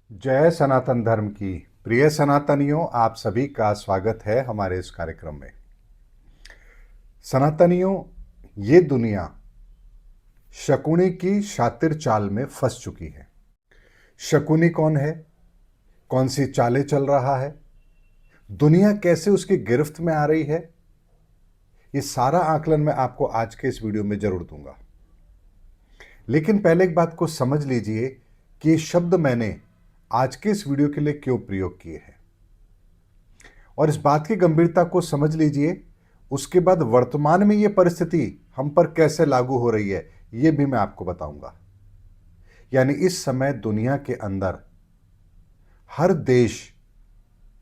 जय सनातन धर्म की। प्रिय सनातनियों, आप सभी का स्वागत है हमारे इस कार्यक्रम में। सनातनियों, ये दुनिया शकुनी की शातिर चाल में फंस चुकी है। शकुनी कौन है, कौन सी चालें चल रहा है, दुनिया कैसे उसकी गिरफ्त में आ रही है, ये सारा आकलन मैं आपको आज के इस वीडियो में जरूर दूंगा। लेकिन पहले एक बात को समझ लीजिए कि ये शब्द मैंने आज के इस वीडियो के लिए क्यों प्रयोग किए हैं, और इस बात की गंभीरता को समझ लीजिए। उसके बाद वर्तमान में ये परिस्थिति हम पर कैसे लागू हो रही है, ये भी मैं आपको बताऊंगा। यानी इस समय दुनिया के अंदर हर देश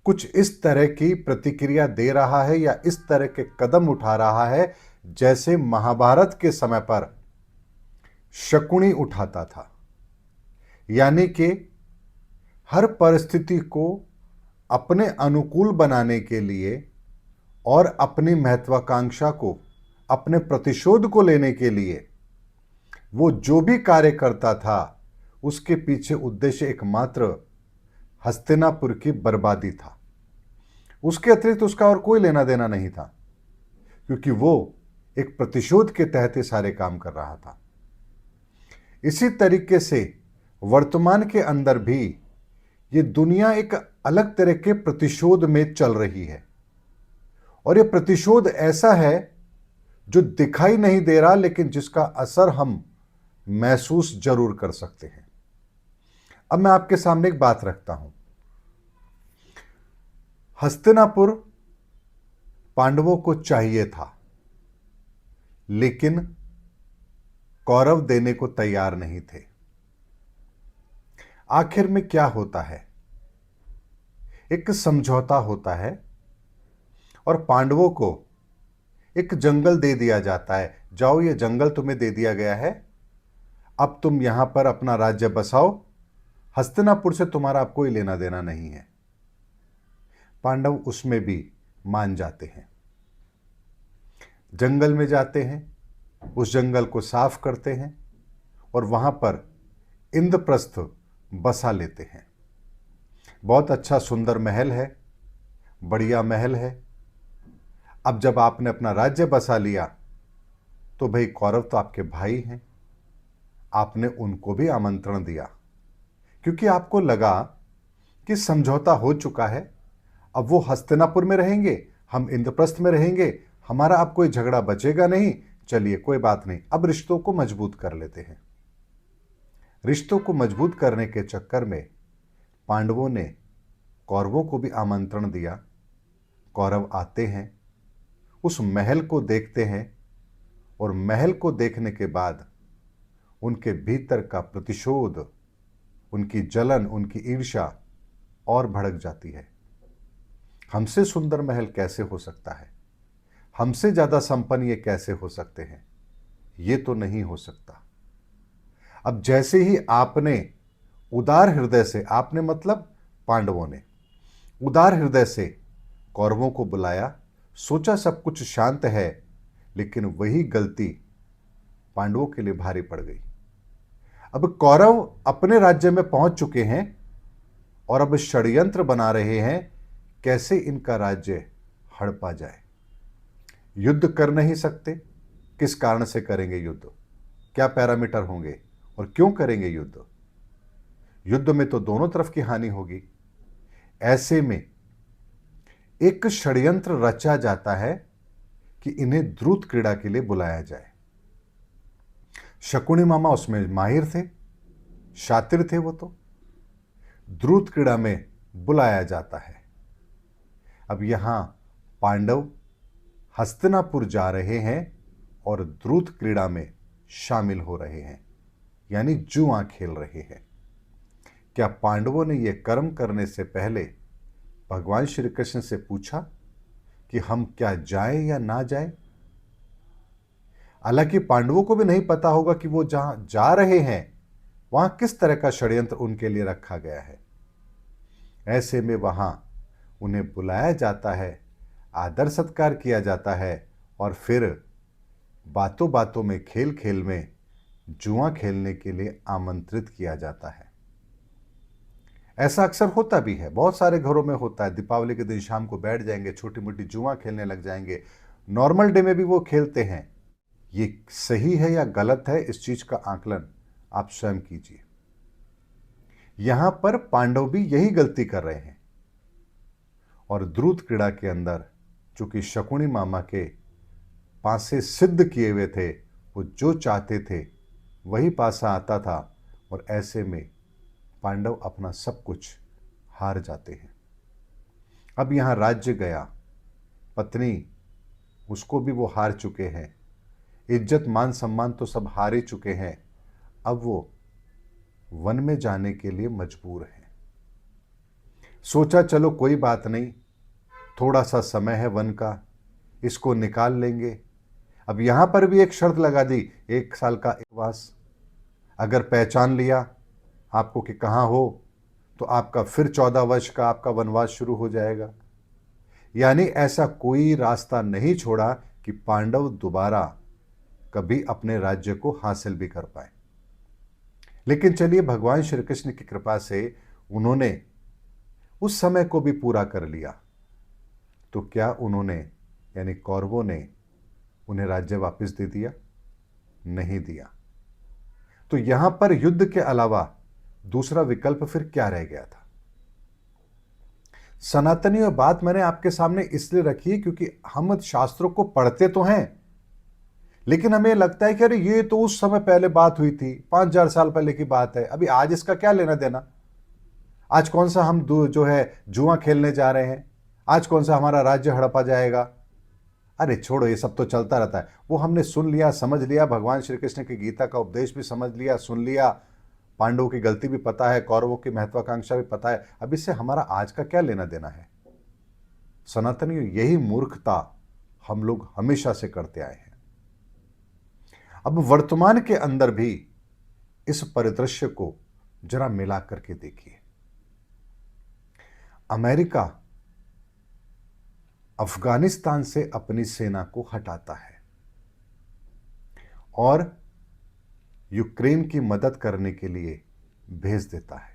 कुछ इस तरह की प्रतिक्रिया दे रहा है या इस तरह के कदम उठा रहा है जैसे महाभारत के समय पर शकुनी उठाता था। यानी कि हर परिस्थिति को अपने अनुकूल बनाने के लिए और अपनी महत्वाकांक्षा को, अपने प्रतिशोध को लेने के लिए वो जो भी कार्य करता था उसके पीछे उद्देश्य एकमात्र हस्तिनापुर की बर्बादी था। उसके अतिरिक्त उसका और कोई लेना देना नहीं था, क्योंकि वो एक प्रतिशोध के तहत ये सारे काम कर रहा था। इसी तरीके से वर्तमान के अंदर भी ये दुनिया एक अलग तरह के प्रतिशोध में चल रही है, और ये प्रतिशोध ऐसा है जो दिखाई नहीं दे रहा, लेकिन जिसका असर हम महसूस जरूर कर सकते हैं। अब मैं आपके सामने एक बात रखता हूं। हस्तिनापुर पांडवों को चाहिए था, लेकिन कौरव देने को तैयार नहीं थे। आखिर में क्या होता है, एक समझौता होता है और पांडवों को एक जंगल दे दिया जाता है। जाओ, ये जंगल तुम्हें दे दिया गया है, अब तुम यहां पर अपना राज्य बसाओ, हस्तिनापुर से तुम्हारा अब कोई लेना देना नहीं है। पांडव उसमें भी मान जाते हैं। जंगल में जाते हैं, उस जंगल को साफ करते हैं और वहां पर इंद्रप्रस्थ बसा लेते हैं। बहुत अच्छा सुंदर महल है, बढ़िया महल है। अब जब आपने अपना राज्य बसा लिया तो भाई कौरव तो आपके भाई हैं, आपने उनको भी आमंत्रण दिया, क्योंकि आपको लगा कि समझौता हो चुका है। अब वो हस्तिनापुर में रहेंगे, हम इंद्रप्रस्थ में रहेंगे, हमारा अब कोई झगड़ा बचेगा नहीं। चलिए कोई बात नहीं, अब रिश्तों को मजबूत कर लेते हैं। रिश्तों को मजबूत करने के चक्कर में पांडवों ने कौरवों को भी आमंत्रण दिया। कौरव आते हैं, उस महल को देखते हैं, और महल को देखने के बाद उनके भीतर का प्रतिशोध, उनकी जलन, उनकी ईर्ष्या और भड़क जाती है। हमसे सुंदर महल कैसे हो सकता है, हमसे ज्यादा संपन्न ये कैसे हो सकते हैं, ये तो नहीं हो सकता। अब जैसे ही आपने उदार हृदय से, आपने मतलब पांडवों ने उदार हृदय से कौरवों को बुलाया, सोचा सब कुछ शांत है, लेकिन वही गलती पांडवों के लिए भारी पड़ गई। अब कौरव अपने राज्य में पहुंच चुके हैं और अब षड्यंत्र बना रहे हैं कैसे इनका राज्य हड़पा जाए। युद्ध कर नहीं सकते, किस कारण से करेंगे युद्ध, क्या पैरामीटर होंगे और क्यों करेंगे युद्ध। युद्ध में तो दोनों तरफ की हानि होगी। ऐसे में एक षड्यंत्र रचा जाता है कि इन्हें द्रुत क्रीड़ा के लिए बुलाया जाए। शकुनी मामा उसमें माहिर थे, शातिर थे। वो तो द्रुत क्रीड़ा में बुलाया जाता है। अब यहां पांडव हस्तिनापुर जा रहे हैं और द्रुत क्रीड़ा में शामिल हो रहे हैं, यानी जुआ खेल रहे हैं। क्या पांडवों ने यह कर्म करने से पहले भगवान श्री कृष्ण से पूछा कि हम क्या जाएं या ना जाएं? हालांकि पांडवों को भी नहीं पता होगा कि वो जहां जा रहे हैं वहां किस तरह का षड्यंत्र उनके लिए रखा गया है। ऐसे में वहां उन्हें बुलाया जाता है, आदर सत्कार किया जाता है, और फिर बातों बातों में, खेल खेल में जुआ खेलने के लिए आमंत्रित किया जाता है। ऐसा अक्सर होता भी है, बहुत सारे घरों में होता है। दीपावली के दिन शाम को बैठ जाएंगे, छोटी मोटी जुआ खेलने लग जाएंगे। नॉर्मल डे में भी वो खेलते हैं। ये सही है या गलत है, इस चीज का आकलन आप स्वयं कीजिए। यहां पर पांडव भी यही गलती कर रहे हैं। और द्रुत क्रीड़ा के अंदर चूंकि शकुनी मामा के पासे सिद्ध किए हुए थे, वो जो चाहते थे वही पासा आता था, और ऐसे में पांडव अपना सब कुछ हार जाते हैं। अब यहां राज्य गया, पत्नी उसको भी वो हार चुके हैं, इज्जत मान सम्मान तो सब हार ही चुके हैं। अब वो वन में जाने के लिए मजबूर हैं। सोचा चलो कोई बात नहीं, थोड़ा सा समय है वन का, इसको निकाल लेंगे। अब यहां पर भी एक शर्त लगा दी, 1 साल का वनवास। अगर पहचान लिया आपको कि कहां हो, तो आपका फिर 14 वर्ष का आपका वनवास शुरू हो जाएगा। यानी ऐसा कोई रास्ता नहीं छोड़ा कि पांडव दोबारा कभी अपने राज्य को हासिल भी कर पाए। लेकिन चलिए, भगवान श्री कृष्ण की कृपा से उन्होंने उस समय को भी पूरा कर लिया। तो क्या उन्होंने, यानी कौरवों ने उन्हें राज्य वापस दे दिया? नहीं दिया। तो यहां पर युद्ध के अलावा दूसरा विकल्प फिर क्या रह गया था? सनातनी और बात मैंने आपके सामने इसलिए रखी है क्योंकि हम शास्त्रों को पढ़ते तो हैं, लेकिन हमें लगता है कि अरे ये तो उस समय पहले बात हुई थी, 5,000 साल पहले की बात है, अभी आज इसका क्या लेना देना। आज कौन सा हम जो है जुआ खेलने जा रहे हैं, आज कौन सा हमारा राज्य हड़पा जाएगा। अरे छोड़ो, ये सब तो चलता रहता है। वो हमने सुन लिया, समझ लिया, भगवान श्री कृष्ण की गीता का उपदेश भी समझ लिया, सुन लिया, पांडवों की गलती भी पता है, कौरवों की महत्वाकांक्षा भी पता है। अब इससे हमारा आज का क्या लेना देना है। सनातनी, यही मूर्खता हम लोग हमेशा से करते आए हैं। अब वर्तमान के अंदर भी इस परिदृश्य को जरा मिला करके देखिए। अमेरिका अफगानिस्तान से अपनी सेना को हटाता है और यूक्रेन की मदद करने के लिए भेज देता है।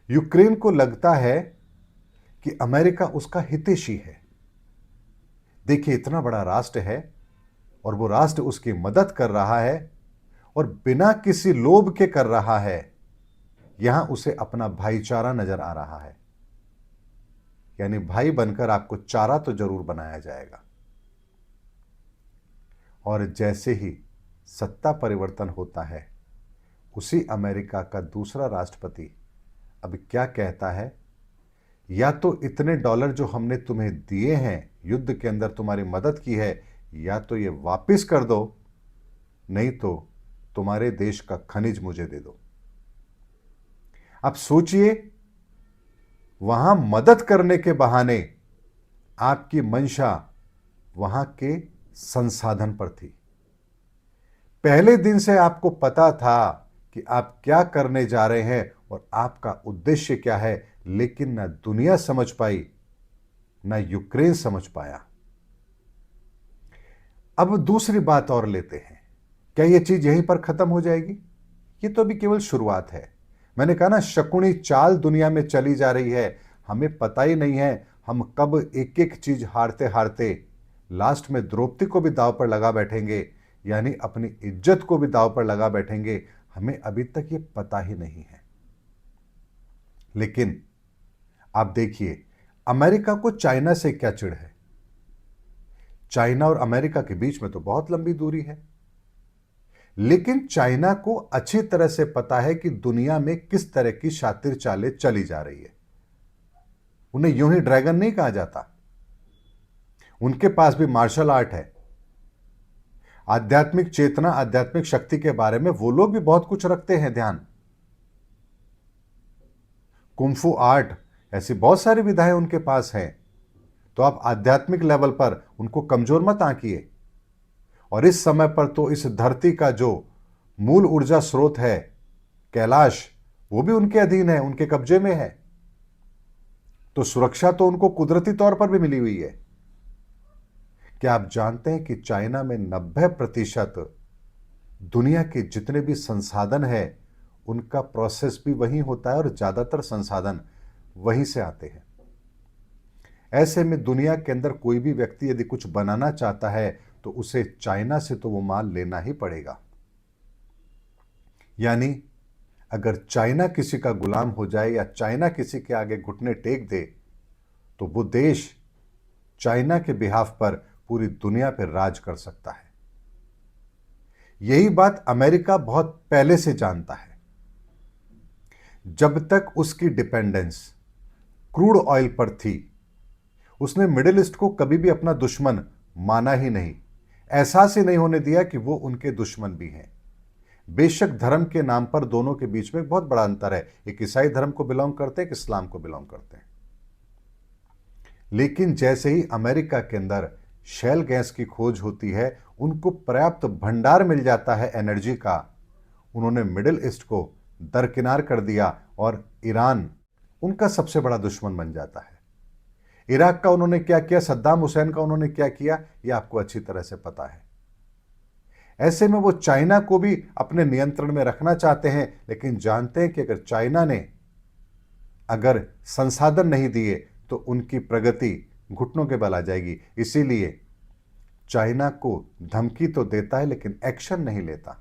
यूक्रेन को लगता है कि अमेरिका उसका हितैषी है। देखिए, इतना बड़ा राष्ट्र है और वो राष्ट्र उसकी मदद कर रहा है, और बिना किसी लोभ के कर रहा है। यहां उसे अपना भाईचारा नजर आ रहा है। यानी भाई बनकर आपको चारा तो जरूर बनाया जाएगा। और जैसे ही सत्ता परिवर्तन होता है, उसी अमेरिका का दूसरा राष्ट्रपति अब क्या कहता है, या तो इतने डॉलर जो हमने तुम्हें दिए हैं, युद्ध के अंदर तुम्हारी मदद की है, या तो ये वापस कर दो, नहीं तो तुम्हारे देश का खनिज मुझे दे दो। अब सोचिए, वहां मदद करने के बहाने आपकी मंशा वहां के संसाधन पर थी। पहले दिन से आपको पता था कि आप क्या करने जा रहे हैं और आपका उद्देश्य क्या है, लेकिन ना दुनिया समझ पाई, ना यूक्रेन समझ पाया। अब दूसरी बात और लेते हैं। क्या यह चीज यहीं पर खत्म हो जाएगी? ये तो अभी केवल शुरुआत है। मैंने कहा ना, शकुनी चाल दुनिया में चली जा रही है। हमें पता ही नहीं है हम कब एक एक चीज हारते हारते लास्ट में द्रौपदी को भी दांव पर लगा बैठेंगे, यानी अपनी इज्जत को भी दांव पर लगा बैठेंगे। हमें अभी तक ये पता ही नहीं है। लेकिन आप देखिए, अमेरिका को चाइना से क्या चिढ़ है? चाइना और अमेरिका के बीच में तो बहुत लंबी दूरी है, लेकिन चाइना को अच्छी तरह से पता है कि दुनिया में किस तरह की शातिर चालें चली जा रही है। उन्हें यूं ही ड्रैगन नहीं कहा जाता, उनके पास भी मार्शल आर्ट है। आध्यात्मिक चेतना, आध्यात्मिक शक्ति के बारे में वो लोग भी बहुत कुछ रखते हैं ध्यान। कुंफू आर्ट, ऐसी बहुत सारी विधाएं उनके पास हैं। तो आप आध्यात्मिक लेवल पर उनको कमजोर मत आंकिए। और इस समय पर तो इस धरती का जो मूल ऊर्जा स्रोत है, कैलाश, वो भी उनके अधीन है, उनके कब्जे में है। तो सुरक्षा तो उनको कुदरती तौर पर भी मिली हुई है। क्या आप जानते हैं कि चाइना में 90% दुनिया के जितने भी संसाधन है उनका प्रोसेस भी वहीं होता है और ज़्यादातर संसाधन वहीं से आते हैं। ऐसे में दुनिया के अंदर कोई भी व्यक्ति यदि कुछ बनाना चाहता है तो उसे चाइना से तो वो माल लेना ही पड़ेगा। यानी अगर चाइना किसी का गुलाम हो जाए या चाइना किसी के आगे घुटने टेक दे तो वो देश चाइना के बिहाफ पर पूरी दुनिया पर राज कर सकता है। यही बात अमेरिका बहुत पहले से जानता है। जब तक उसकी डिपेंडेंस क्रूड ऑयल पर थी, उसने मिडिल ईस्ट को कभी भी अपना दुश्मन माना ही नहीं, एहसास ही नहीं होने दिया कि वो उनके दुश्मन भी हैं। बेशक धर्म के नाम पर दोनों के बीच में बहुत बड़ा अंतर है, एक ईसाई धर्म को बिलोंग करते हैं, एक इस्लाम को बिलोंग करते हैं। लेकिन जैसे ही अमेरिका के अंदर शैल गैस की खोज होती है, उनको पर्याप्त भंडार मिल जाता है एनर्जी का, उन्होंने मिडिल ईस्ट को दरकिनार कर दिया और ईरान उनका सबसे बड़ा दुश्मन बन जाता है। इराक का उन्होंने क्या किया, सद्दाम हुसैन का उन्होंने क्या किया, यह आपको अच्छी तरह से पता है। ऐसे में वो चाइना को भी अपने नियंत्रण में रखना चाहते हैं, लेकिन जानते हैं कि अगर चाइना ने अगर संसाधन नहीं दिए तो उनकी प्रगति घुटनों के बल आ जाएगी। इसीलिए चाइना को धमकी तो देता है लेकिन एक्शन नहीं लेता।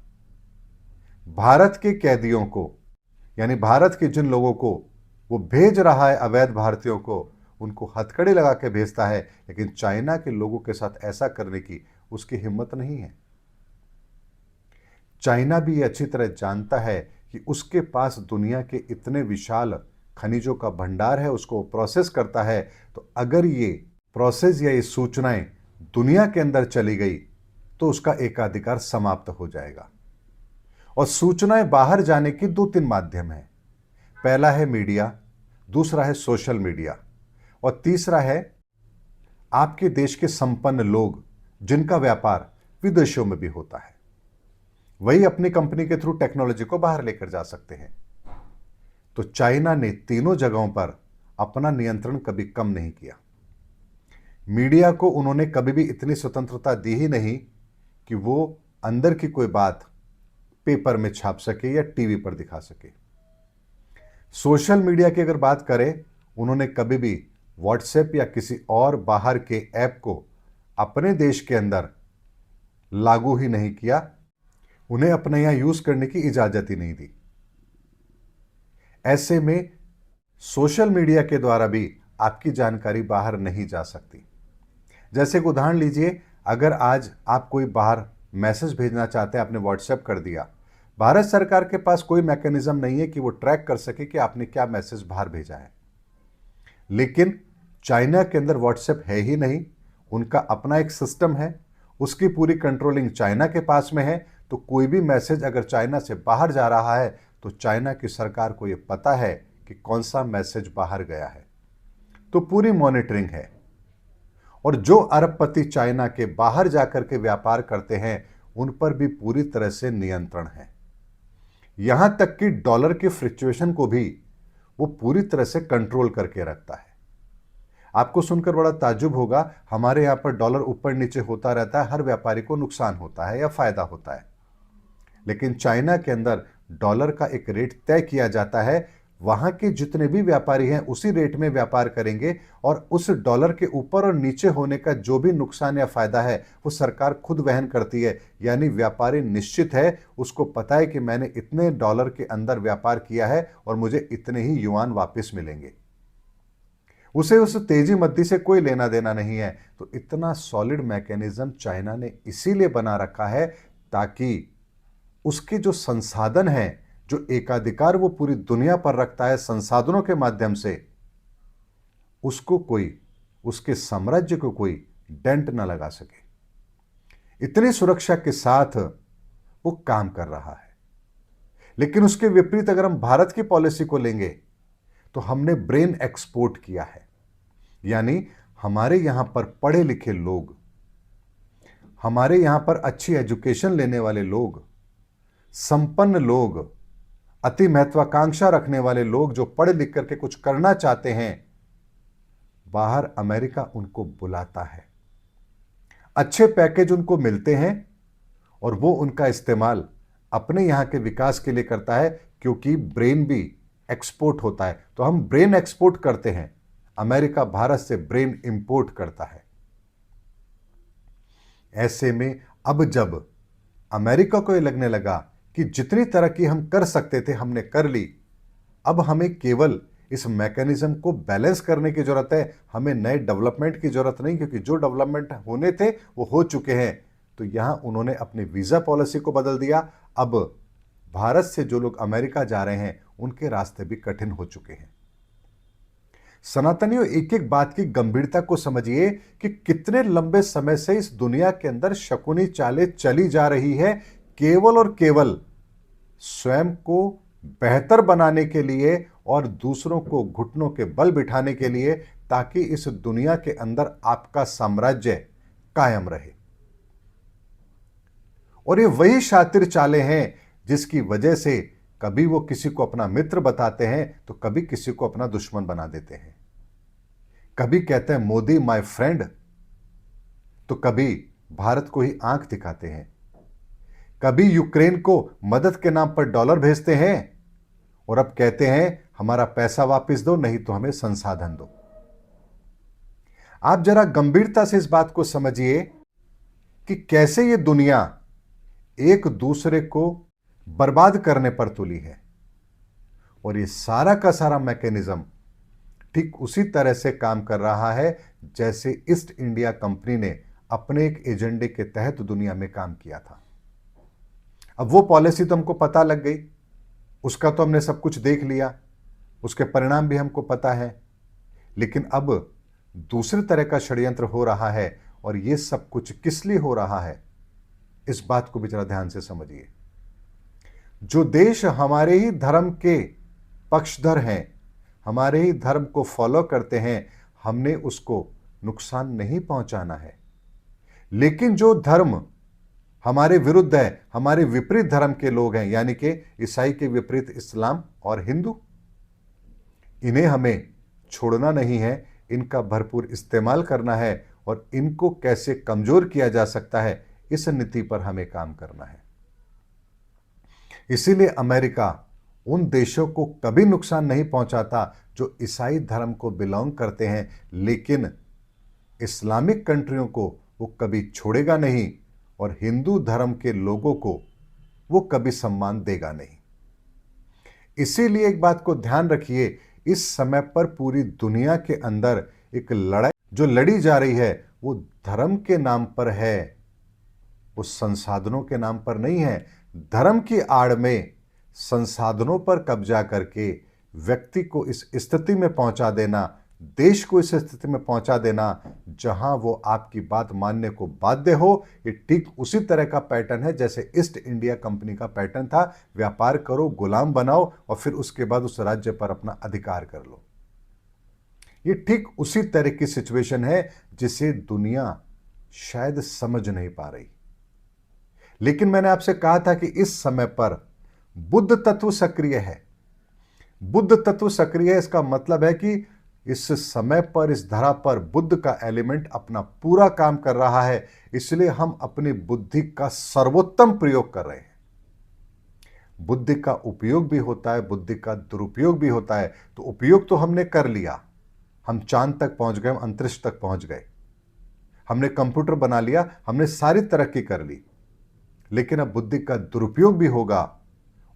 भारत के कैदियों को, यानी भारत के जिन लोगों को वो भेज रहा है अवैध भारतीयों को, उनको हथकड़ी लगा के भेजता है, लेकिन चाइना के लोगों के साथ ऐसा करने की उसकी हिम्मत नहीं है। चाइना भी ये अच्छी तरह जानता है कि उसके पास दुनिया के इतने विशाल खनिजों का भंडार है, उसको प्रोसेस करता है, तो अगर ये प्रोसेस या ये सूचनाएं दुनिया के अंदर चली गई तो उसका एकाधिकार समाप्त हो जाएगा। और सूचनाएं बाहर जाने की 2-3 माध्यम हैं। पहला है मीडिया, दूसरा है सोशल मीडिया और तीसरा है आपके देश के संपन्न लोग जिनका व्यापार विदेशों में भी होता है। वही अपनी कंपनी के थ्रू टेक्नोलॉजी को बाहर लेकर जा सकते हैं। तो चाइना ने तीनों जगहों पर अपना नियंत्रण कभी कम नहीं किया। मीडिया को उन्होंने कभी भी इतनी स्वतंत्रता दी ही नहीं कि वो अंदर की कोई बात पेपर में छाप सके या टीवी पर दिखा सके। सोशल मीडिया की अगर बात करें, उन्होंने कभी भी व्हाट्सएप या किसी और बाहर के ऐप को अपने देश के अंदर लागू ही नहीं किया, उन्हें अपने यहां यूज करने की इजाजत ही नहीं दी। ऐसे में सोशल मीडिया के द्वारा भी आपकी जानकारी बाहर नहीं जा सकती। जैसे कि उदाहरण लीजिए, अगर आज आप कोई बाहर मैसेज भेजना चाहते हैं, आपने व्हाट्सएप कर दिया, भारत सरकार के पास कोई मैकेनिज्म नहीं है कि वो ट्रैक कर सके कि आपने क्या मैसेज बाहर भेजा है। लेकिन चाइना के अंदर व्हाट्सएप है ही नहीं, उनका अपना एक सिस्टम है, उसकी पूरी कंट्रोलिंग चाइना के पास में है। तो कोई भी मैसेज अगर चाइना से बाहर जा रहा है तो चाइना की सरकार को यह पता है कि कौन सा मैसेज बाहर गया है, तो पूरी मॉनिटरिंग है। और जो अरबपति चाइना के बाहर जाकर के व्यापार करते हैं, उन पर भी पूरी तरह से नियंत्रण है। यहां तक कि डॉलर की फ्लक्चुएशन को भी वो पूरी तरह से कंट्रोल करके रखता है। आपको सुनकर बड़ा ताज्जुब होगा, हमारे यहां पर डॉलर ऊपर नीचे होता रहता है, हर व्यापारी को नुकसान होता है या फायदा होता है। लेकिन चाइना के अंदर डॉलर का एक रेट तय किया जाता है, वहां के जितने भी व्यापारी हैं उसी रेट में व्यापार करेंगे और उस डॉलर के ऊपर और नीचे होने का जो भी नुकसान या फायदा है वो सरकार खुद वहन करती है। यानी व्यापारी निश्चित है, उसको पता है कि मैंने इतने डॉलर के अंदर व्यापार किया है और मुझे इतने ही युआन वापस मिलेंगे। उसे उस तेजी मद्दी से कोई लेना देना नहीं है। तो इतना सॉलिड मैकेनिज्म चाइना ने इसीलिए बना रखा है ताकि उसके जो संसाधन हैं, जो एकाधिकार वो पूरी दुनिया पर रखता है संसाधनों के माध्यम से, उसको कोई, उसके साम्राज्य को कोई डेंट ना लगा सके। इतनी सुरक्षा के साथ वो काम कर रहा है। लेकिन उसके विपरीत अगर हम भारत की पॉलिसी को लेंगे तो हमने ब्रेन एक्सपोर्ट किया है। यानी हमारे यहां पर पढ़े लिखे लोग, हमारे यहां पर अच्छी एजुकेशन लेने वाले लोग, संपन्न लोग, अति महत्वाकांक्षा रखने वाले लोग जो पढ़ लिख करके कुछ करना चाहते हैं, बाहर अमेरिका उनको बुलाता है, अच्छे पैकेज उनको मिलते हैं और वो उनका इस्तेमाल अपने यहां के विकास के लिए करता है। क्योंकि ब्रेन भी एक्सपोर्ट होता है, तो हम ब्रेन एक्सपोर्ट करते हैं, अमेरिका भारत से ब्रेन इंपोर्ट करता है। ऐसे में अब जब अमेरिका को यह लगने लगा कि जितनी तरक्की हम कर सकते थे हमने कर ली, अब हमें केवल इस मैकेनिज्म को बैलेंस करने की जरूरत है, हमें नए डेवलपमेंट की जरूरत नहीं, क्योंकि जो डेवलपमेंट होने थे वो हो चुके हैं। तो यहां उन्होंने अपनी वीजा पॉलिसी को बदल दिया। अब भारत से जो लोग अमेरिका जा रहे हैं उनके रास्ते भी कठिन हो चुके हैं। सनातनियों, एक एक बात की गंभीरता को समझिए कि कितने लंबे समय से इस दुनिया के अंदर शकुनी चालें चली जा रही है, केवल और केवल स्वयं को बेहतर बनाने के लिए और दूसरों को घुटनों के बल बिठाने के लिए, ताकि इस दुनिया के अंदर आपका साम्राज्य कायम रहे। और ये वही शातिर चालें हैं जिसकी वजह से कभी वो किसी को अपना मित्र बताते हैं तो कभी किसी को अपना दुश्मन बना देते हैं। कभी कहते हैं मोदी माय फ्रेंड, तो कभी भारत को ही आंख दिखाते हैं। कभी यूक्रेन को मदद के नाम पर डॉलर भेजते हैं और अब कहते हैं हमारा पैसा वापस दो, नहीं तो हमें संसाधन दो। आप जरा गंभीरता से इस बात को समझिए कि कैसे ये दुनिया एक दूसरे को बर्बाद करने पर तुली है। और ये सारा का सारा मैकेनिज्म ठीक उसी तरह से काम कर रहा है जैसे ईस्ट इंडिया कंपनी ने अपने एक एजेंडे के तहत दुनिया में काम किया था। अब वो पॉलिसी तो हमको पता लग गई, उसका तो हमने सब कुछ देख लिया, उसके परिणाम भी हमको पता है। लेकिन अब दूसरी तरह का षड्यंत्र हो रहा है, और ये सब कुछ किस लिए हो रहा है इस बात को भी जरा ध्यान से समझिए। जो देश हमारे ही धर्म के पक्षधर हैं, हमारे ही धर्म को फॉलो करते हैं, हमने उसको नुकसान नहीं पहुंचाना है। लेकिन जो धर्म हमारे विरुद्ध है, हमारे विपरीत धर्म के लोग हैं, यानी कि ईसाई के विपरीत इस्लाम और हिंदू, इन्हें हमें छोड़ना नहीं है, इनका भरपूर इस्तेमाल करना है और इनको कैसे कमजोर किया जा सकता है इस नीति पर हमें काम करना है। इसीलिए अमेरिका उन देशों को कभी नुकसान नहीं पहुंचाता जो ईसाई धर्म को बिलोंग करते हैं, लेकिन इस्लामिक कंट्रियों को वो कभी छोड़ेगा नहीं और हिंदू धर्म के लोगों को वो कभी सम्मान देगा नहीं। इसीलिए एक बात को ध्यान रखिए, इस समय पर पूरी दुनिया के अंदर एक लड़ाई जो लड़ी जा रही है वो धर्म के नाम पर है, वो संसाधनों के नाम पर नहीं है। धर्म की आड़ में संसाधनों पर कब्जा करके व्यक्ति को इस स्थिति में पहुंचा देना, देश को इस स्थिति में पहुंचा देना जहां वो आपकी बात मानने को बाध्य हो। ये ठीक उसी तरह का पैटर्न है जैसे ईस्ट इंडिया कंपनी का पैटर्न था, व्यापार करो, गुलाम बनाओ और फिर उसके बाद उस राज्य पर अपना अधिकार कर लो। ये ठीक उसी तरह की सिचुएशन है जिसे दुनिया शायद समझ नहीं पा रही। लेकिन मैंने आपसे कहा था कि इस समय पर बुद्ध तत्व सक्रिय है। बुद्ध तत्व सक्रिय है, इसका मतलब है कि इस समय पर इस धरा पर बुद्ध का एलिमेंट अपना पूरा काम कर रहा है। इसलिए हम अपनी बुद्धि का सर्वोत्तम प्रयोग कर रहे हैं। बुद्धि का उपयोग भी होता है, बुद्धि का दुरुपयोग भी होता है। तो उपयोग तो हमने कर लिया, हम चांद तक पहुंच गए, हम अंतरिक्ष तक पहुंच गए, हमने कंप्यूटर बना लिया, हमने सारी तरक्की कर ली। लेकिन अब बुद्धि का दुरुपयोग भी होगा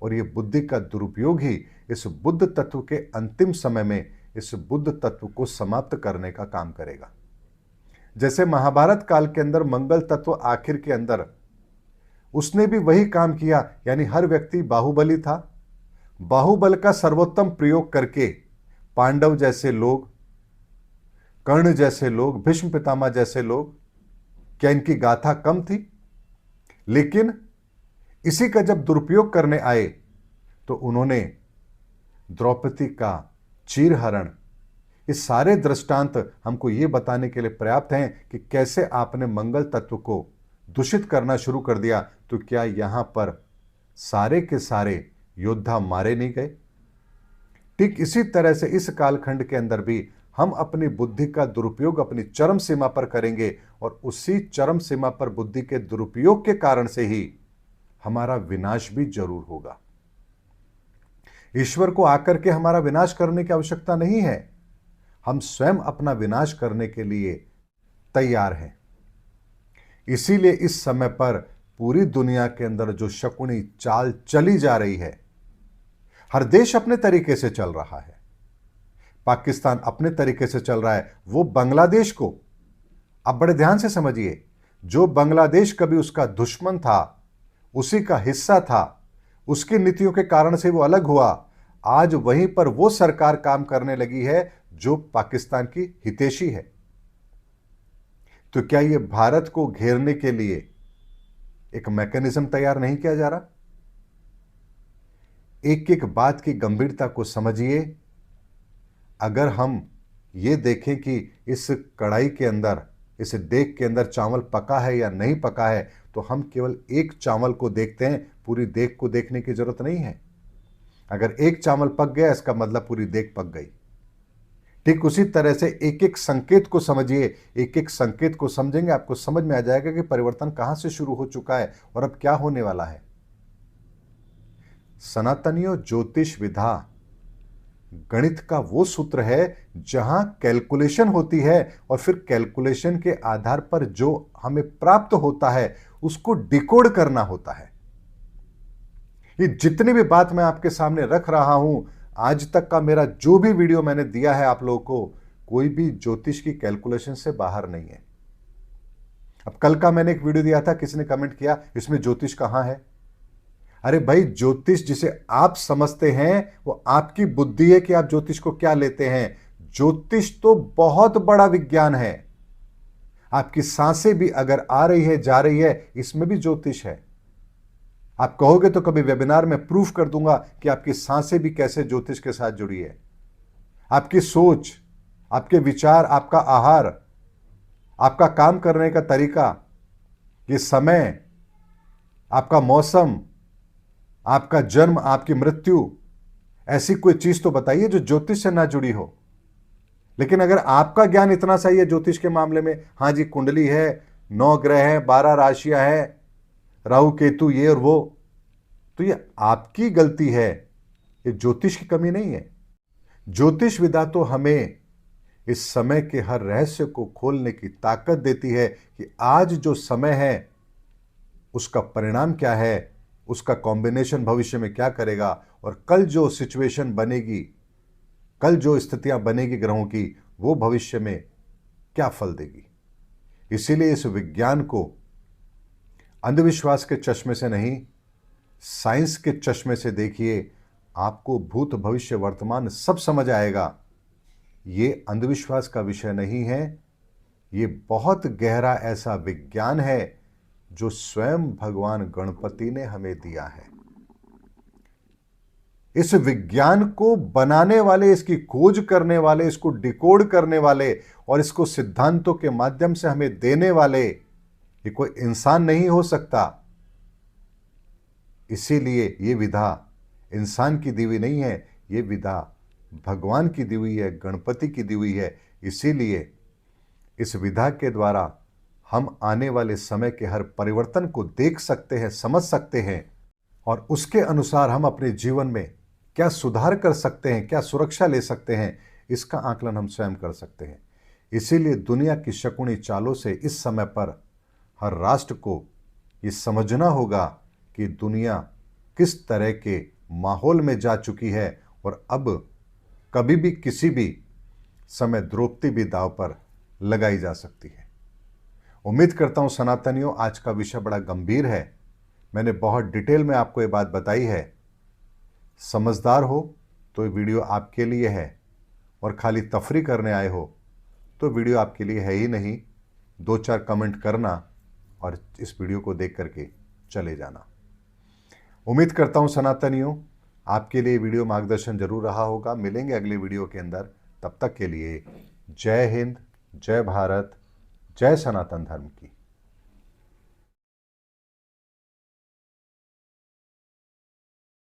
और यह बुद्धि का दुरुपयोग ही इस बुद्ध तत्व के अंतिम समय में इस बुद्ध तत्व को समाप्त करने का काम करेगा। जैसे महाभारत काल के अंदर मंगल तत्व आखिर के अंदर उसने भी वही काम किया, यानी हर व्यक्ति बाहुबली था। बाहुबल का सर्वोत्तम प्रयोग करके पांडव जैसे लोग, कर्ण जैसे लोग, भीष्म पितामह जैसे लोग, क्या इनकी गाथा कम थी? लेकिन इसी का जब दुरुपयोग करने आए तो उन्होंने द्रौपदी का चीरहरण, ये सारे दृष्टांत हमको ये बताने के लिए पर्याप्त हैं कि कैसे आपने मंगल तत्व को दूषित करना शुरू कर दिया। तो क्या यहां पर सारे के सारे योद्धा मारे नहीं गए? ठीक इसी तरह से इस कालखंड के अंदर भी हम अपनी बुद्धि का दुरुपयोग अपनी चरम सीमा पर करेंगे और उसी चरम सीमा पर बुद्धि के दुरुपयोग के कारण से ही हमारा विनाश भी जरूर होगा। ईश्वर को आकर के हमारा विनाश करने की आवश्यकता नहीं है। हम स्वयं अपना विनाश करने के लिए तैयार हैं। इसीलिए इस समय पर पूरी दुनिया के अंदर जो शकुनी चाल चली जा रही है, हर देश अपने तरीके से चल रहा है। पाकिस्तान अपने तरीके से चल रहा है। वो बांग्लादेश को, आप बड़े ध्यान से समझिए, जो बांग्लादेश कभी उसका दुश्मन था, उसी का हिस्सा था, उसकी नीतियों के कारण से वो अलग हुआ, आज वहीं पर वो सरकार काम करने लगी है जो पाकिस्तान की हितैषी है। तो क्या ये भारत को घेरने के लिए एक मैकेनिज्म तैयार नहीं किया जा रहा? एक एक बात की गंभीरता को समझिए। अगर हम ये देखें कि इस कढ़ाई के अंदर, इस देग के अंदर चावल पका है या नहीं पका है, तो हम केवल एक चावल को देखते हैं, पूरी देग को देखने की जरूरत नहीं है। अगर एक चावल पक गया, इसका मतलब पूरी देग पक गई। ठीक उसी तरह से एक एक संकेत को समझिए। एक एक संकेत को समझेंगे, आपको समझ में आ जाएगा कि परिवर्तन कहां से शुरू हो चुका है और अब क्या होने वाला है। सनातनियों, ज्योतिष विधा गणित का वो सूत्र है जहां कैलकुलेशन होती है और फिर कैलकुलेशन के आधार पर जो हमें प्राप्त होता है उसको डिकोड करना होता है। ये जितनी भी बात मैं आपके सामने रख रहा हूं, आज तक का मेरा जो भी वीडियो मैंने दिया है आप लोगों को, कोई भी ज्योतिष की कैलकुलेशन से बाहर नहीं है। अब कल का मैंने एक वीडियो दिया था, किसी ने कमेंट किया इसमें ज्योतिष कहां है। अरे भाई, ज्योतिष जिसे आप समझते हैं वो आपकी बुद्धि है कि आप ज्योतिष को क्या लेते हैं। ज्योतिष तो बहुत बड़ा विज्ञान है। आपकी सांसें भी अगर आ रही है, जा रही है, इसमें भी ज्योतिष है। आप कहोगे तो कभी वेबिनार में प्रूफ कर दूंगा कि आपकी सांसें भी कैसे ज्योतिष के साथ जुड़ी है। आपकी सोच, आपके विचार, आपका आहार, आपका काम करने का तरीका, ये समय, आपका मौसम, आपका जन्म, आपकी मृत्यु, ऐसी कोई चीज तो बताइए जो ज्योतिष से ना जुड़ी हो। लेकिन अगर आपका ज्ञान इतना सही है ज्योतिष के मामले में, हां जी कुंडली है, 9 ग्रह हैं, 12 राशियां हैं, राहु केतु ये और वो, तो ये आपकी गलती है, ये ज्योतिष की कमी नहीं है। ज्योतिष विधा तो हमें इस समय के हर रहस्य को खोलने की ताकत देती है कि आज जो समय है उसका परिणाम क्या है, उसका कॉम्बिनेशन भविष्य में क्या करेगा, और कल जो सिचुएशन बनेगी, कल जो स्थितियां बनेगी ग्रहों की, वो भविष्य में क्या फल देगी। इसीलिए इस विज्ञान को अंधविश्वास के चश्मे से नहीं, साइंस के चश्मे से देखिए। आपको भूत भविष्य वर्तमान सब समझ आएगा। ये अंधविश्वास का विषय नहीं है, ये बहुत गहरा ऐसा विज्ञान है जो स्वयं भगवान गणपति ने हमें दिया है। इस विज्ञान को बनाने वाले, इसकी खोज करने वाले, इसको डिकोड करने वाले और इसको सिद्धांतों के माध्यम से हमें देने वाले, ये कोई इंसान नहीं हो सकता। इसीलिए ये विधा इंसान की दी हुई नहीं है, ये विधा भगवान की दी हुई है, गणपति की दी हुई है। इसीलिए इस विधा के द्वारा हम आने वाले समय के हर परिवर्तन को देख सकते हैं, समझ सकते हैं, और उसके अनुसार हम अपने जीवन में क्या सुधार कर सकते हैं, क्या सुरक्षा ले सकते हैं, इसका आकलन हम स्वयं कर सकते हैं। इसीलिए दुनिया की शकुनी चालों से इस समय पर हर राष्ट्र को ये समझना होगा कि दुनिया किस तरह के माहौल में जा चुकी है और अब कभी भी किसी भी समय द्रौपदी भी दांव पर लगाई जा सकती है। उम्मीद करता हूं सनातनियों, आज का विषय बड़ा गंभीर है। मैंने बहुत डिटेल में आपको ये बात बताई है। समझदार हो तो ये वीडियो आपके लिए है, और खाली तफरी करने आए हो तो वीडियो आपके लिए है ही नहीं। 2-4 कमेंट करना और इस वीडियो को देख करके चले जाना। उम्मीद करता हूं सनातनियों, आपके लिए वीडियो मार्गदर्शन जरूर रहा होगा। मिलेंगे अगले वीडियो के अंदर, तब तक के लिए जय हिंद, जय भारत, जय सनातन धर्म की।